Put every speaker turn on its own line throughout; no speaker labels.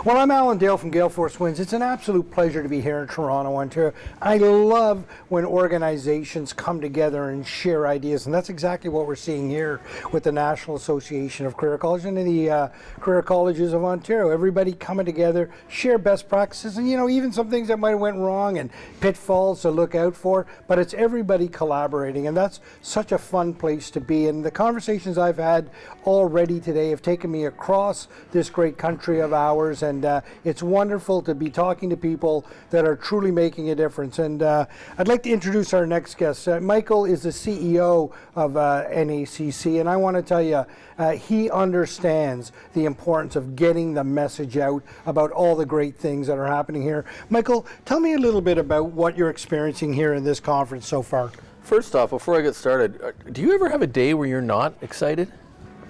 Well, I'm Alan Dale from Gale Force Winds. It's an absolute pleasure to be here in Toronto, Ontario. I love when organizations come together and share ideas, and that's exactly what we're seeing here with the National Association of Career Colleges and the Career Colleges of Ontario. Everybody coming together, share best practices, and even some things that might have went wrong and pitfalls to look out for, but it's everybody collaborating, and that's such a fun place to be. And the conversations I've had already today have taken me across this great country of ours, and it's wonderful to be talking to people that are truly making a difference. And I'd like to introduce our next guest. Michael is the CEO of NACC, and I want to tell you, he understands the importance of getting the message out about all the great things that are happening here. Michael, tell me a little bit about what you're experiencing here in this conference so far.
First off, before I get started, do you ever have a day where you're not excited?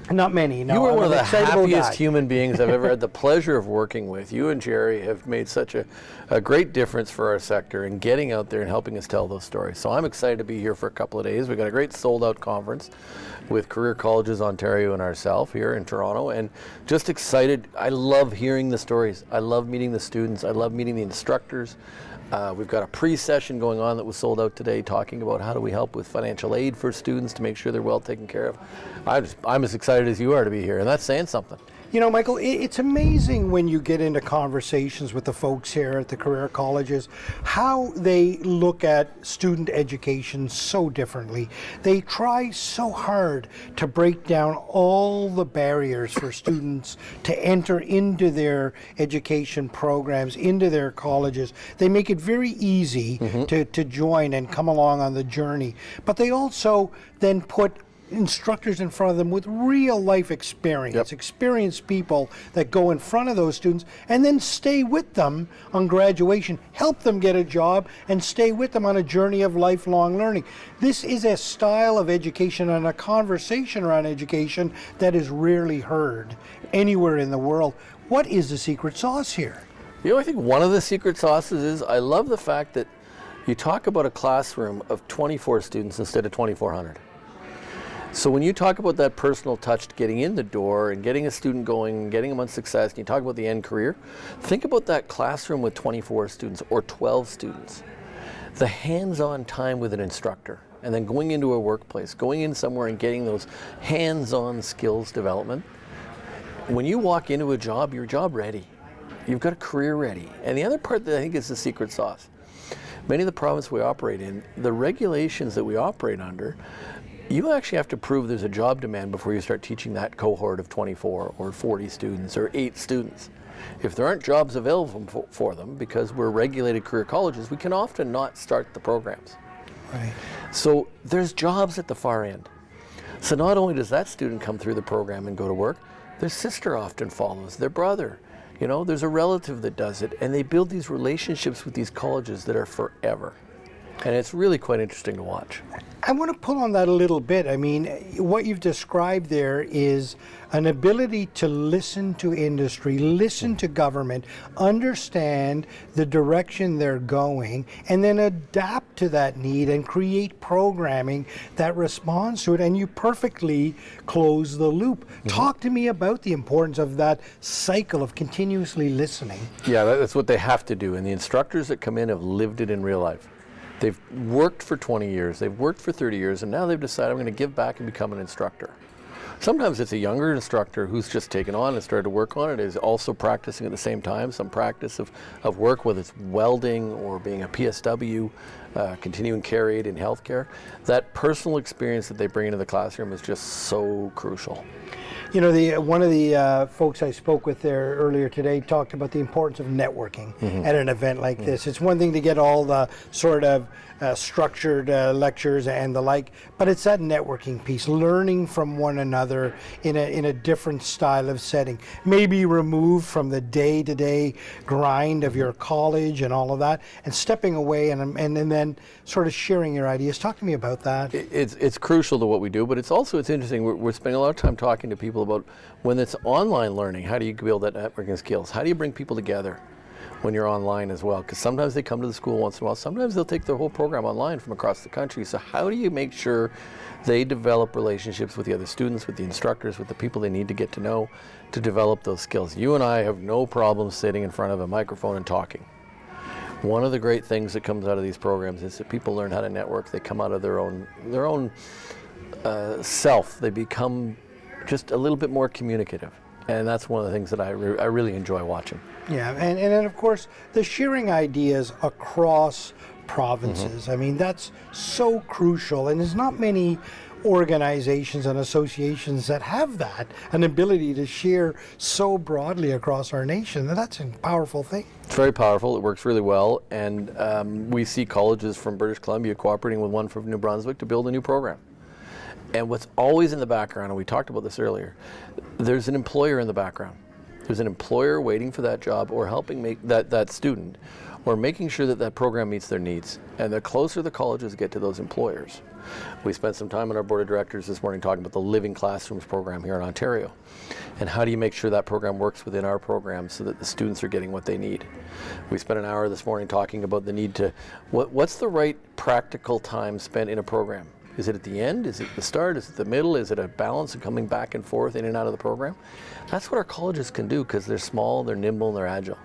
Not many, no.
You are one of the
excitable
happiest
guy.
human beings I've ever had the pleasure of working with. You and Jerry have made such a great difference for our sector in getting out there and helping us tell those stories. So I'm excited to be here for a couple of days. We've got a great sold-out conference with Career Colleges Ontario and ourselves here in Toronto, and just excited. I love hearing the stories. I love meeting the students. I love meeting the instructors. We've got a pre-session going on that was sold out today talking about how do we help with financial aid for students to make sure they're well taken care of. I'm as excited as you are to be here, and that's saying something.
You know, Michael, it's amazing when you get into conversations with the folks here at the career colleges, how they look at student education so differently. They try so hard to break down all the barriers for students to enter into their education programs, into their colleges. They make it very easy to join and come along on the journey. But they also then put instructors in front of them with real life experience, experienced people that go in front of those students and then stay with them on graduation, help them get a job and stay with them on a journey of lifelong learning. This is a style of education and a conversation around education that is rarely heard anywhere in the world. What is the secret sauce here?
I think one of the secret sauces is I love the fact that you talk about a classroom of 24 students instead of 2,400. So when you talk about that personal touch to getting in the door and getting a student going, getting them on success, and you talk about the end career, think about that classroom with 24 students or 12 students. The hands-on time with an instructor, and then going into a workplace, going in somewhere and getting those hands-on skills development. When you walk into a job, you're job ready. You've got a career ready. And the other part that I think is the secret sauce, many of the provinces we operate in, the regulations that we operate under, you actually have to prove there's a job demand before you start teaching that cohort of 24 or 40 students or 8 students. If there aren't jobs available for them, because we're regulated career colleges, we can often not start the programs.
Right.
So there's jobs at the far end. So not only does that student come through the program and go to work, their sister often follows, their brother. There's a relative that does it, and they build these relationships with these colleges that are forever. And it's really quite interesting to watch.
I want to pull on that a little bit. I mean, what you've described there is an ability to listen to industry, listen to government, understand the direction they're going, and then adapt to that need and create programming that responds to it, and you perfectly close the loop. Talk to me about the importance of that cycle of continuously listening.
Yeah, that's what they have to do, and the instructors that come in have lived it in real life. They've worked for 20 years, they've worked for 30 years, and now they've decided I'm going to give back and become an instructor. Sometimes it's a younger instructor who's just taken on and started to work on it, is also practicing at the same time, some practice of work, whether it's welding or being a PSW, continuing care aide in healthcare. That personal experience that they bring into the classroom is just so crucial.
One of the folks I spoke with there earlier today talked about the importance of networking at an event like this. It's one thing to get all the sort of structured lectures and the like, but it's that networking piece, learning from one another in a different style of setting, maybe removed from the day-to-day grind of your college and all of that, and stepping away and then sort of sharing your ideas. Talk to me about that.
It's crucial to what we do, but it's interesting. We're spending a lot of time talking to people about when it's online learning, how do you build that networking skills? How do you bring people together? when you're online as well, because sometimes they come to the school once in a while. Sometimes they'll take their whole program online from across the country. So how do you make sure they develop relationships with the other students, with the instructors, with the people they need to get to know, to develop those skills? You and I have no problem sitting in front of a microphone and talking. One of the great things that comes out of these programs is that people learn how to network. They come out of their own self. They become just a little bit more communicative. And that's one of the things that I really enjoy watching.
Yeah, and then of course the sharing ideas across provinces. I mean, that's so crucial, and there's not many organizations and associations that have that, an ability to share so broadly across our nation. And that's a powerful thing.
It's very powerful. It works really well, and we see colleges from British Columbia cooperating with one from New Brunswick to build a new program. And what's always in the background, and we talked about this earlier, there's an employer in the background. There's an employer waiting for that job, or helping make that student, or making sure that that program meets their needs. And the closer the colleges get to those employers. We spent some time on our board of directors this morning talking about the Living Classrooms program here in Ontario. And how do you make sure that program works within our program so that the students are getting what they need? We spent an hour this morning talking about the need to, what's the right practical time spent in a program? Is it at the end? Is it the start? Is it the middle? Is it a balance of coming back and forth in and out of the program? That's what our colleges can do, because they're small, they're nimble, and they're agile.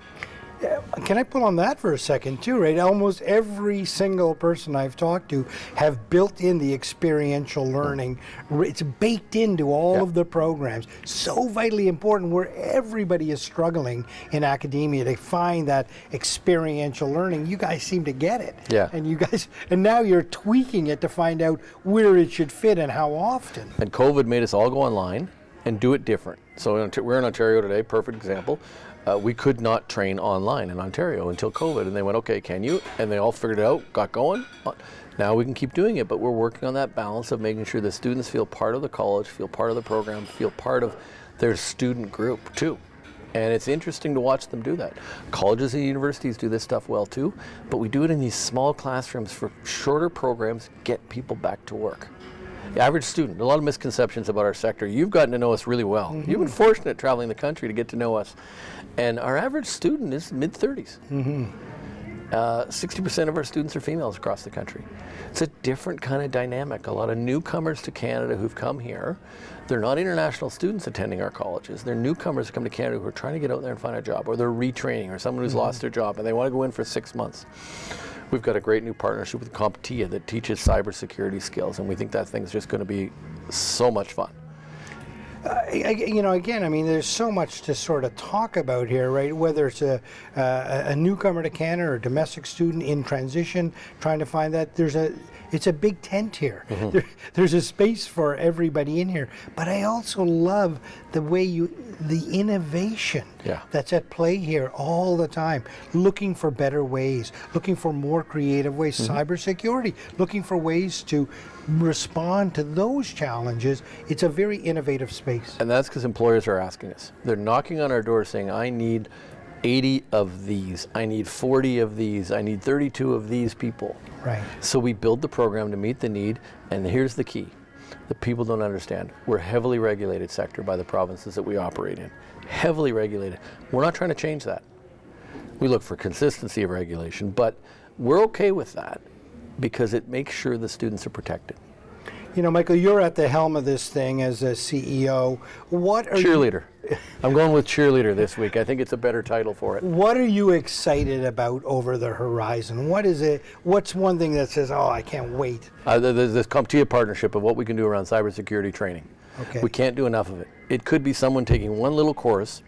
Yeah, can I pull on that for a second too, right? Almost every single person I've talked to have built in the experiential learning. It's baked into all of the programs. So vitally important, where everybody is struggling in academia to find that experiential learning. You guys seem to get it.
Yeah.
And now you're tweaking it to find out where it should fit and how often.
And COVID made us all go online and do it different. So we're in Ontario today, perfect example. We could not train online in Ontario until COVID, and they went, okay, can you? And they all figured it out, got going. Now we can keep doing it, but we're working on that balance of making sure the students feel part of the college, feel part of the program, feel part of their student group too. And it's interesting to watch them do that. Colleges and universities do this stuff well too, but we do it in these small classrooms for shorter programs, get people back to work. The average student, a lot of misconceptions about our sector. You've gotten to know us really well. You've been fortunate traveling the country to get to know us. And our average student is mid-30s. 60% of our students are females across the country. It's a different kind of dynamic. A lot of newcomers to Canada who've come here. They're not international students attending our colleges. They're newcomers who come to Canada who are trying to get out there and find a job, or they're retraining, or someone who's lost their job and they want to go in for 6 months. We've got a great new partnership with CompTIA that teaches cybersecurity skills, and we think that thing's just going to be so much fun.
Again, I mean, there's so much to sort of talk about here, right? Whether it's a newcomer to Canada or a domestic student in transition, trying to find that it's a big tent here. There's a space for everybody in here. But I also love the way the innovation that's at play here all the time, looking for better ways, looking for more creative ways, cybersecurity, looking for ways to respond to those challenges. It's a very innovative space.
And that's because employers are asking us. They're knocking on our door saying, I need 80 of these, I need 40 of these, I need 32 of these people.
Right.
So we build the program to meet the need, and here's the key. The people don't understand. We're a heavily regulated sector by the provinces that we operate in. Heavily regulated. We're not trying to change that. We look for consistency of regulation, but we're okay with that because it makes sure the students are protected.
You know, Michael, you're at the helm of this thing as a CEO. What are
cheerleader. I'm going with cheerleader this week. I think it's a better title for it.
What are you excited about over the horizon? What is it? What's one thing that says, oh, I can't wait?
There's this CompTIA partnership of what we can do around cybersecurity training.
Okay.
We can't do enough of it. It could be someone taking one little course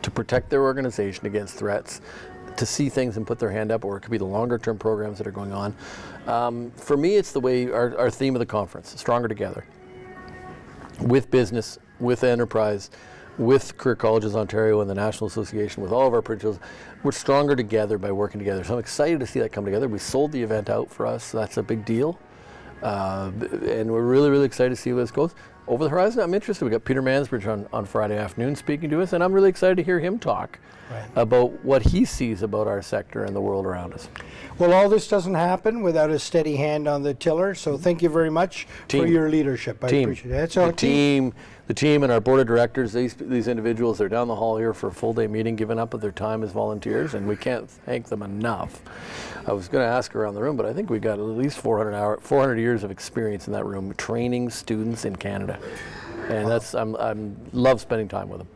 to protect their organization against threats, to see things and put their hand up, or it could be the longer term programs that are going on. For me, it's the way our theme of the conference, Stronger Together. With business, with enterprise, with Career Colleges Ontario and the National Association, with all of our principals, we're stronger together by working together. So I'm excited to see that come together. We sold the event out for us, so that's a big deal. And we're really, really excited to see where this goes. over the horizon, I'm interested. We got Peter Mansbridge on Friday afternoon speaking to us, and I'm really excited to hear him talk about what he sees about our sector and the world around us.
Well, all this doesn't happen without a steady hand on the tiller, so thank you very much for your leadership. I appreciate it. So
The team and our board of directors, these individuals, they're down the hall here for a full day meeting, giving up of their time as volunteers, and we can't thank them enough. I was going to ask around the room, but I think we got at least 400 years of experience in that room training students in Canada, and I'm love spending time with them.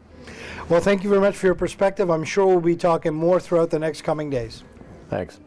Well, thank you very much for your perspective. I'm sure we'll be talking more throughout the next coming days.
Thanks.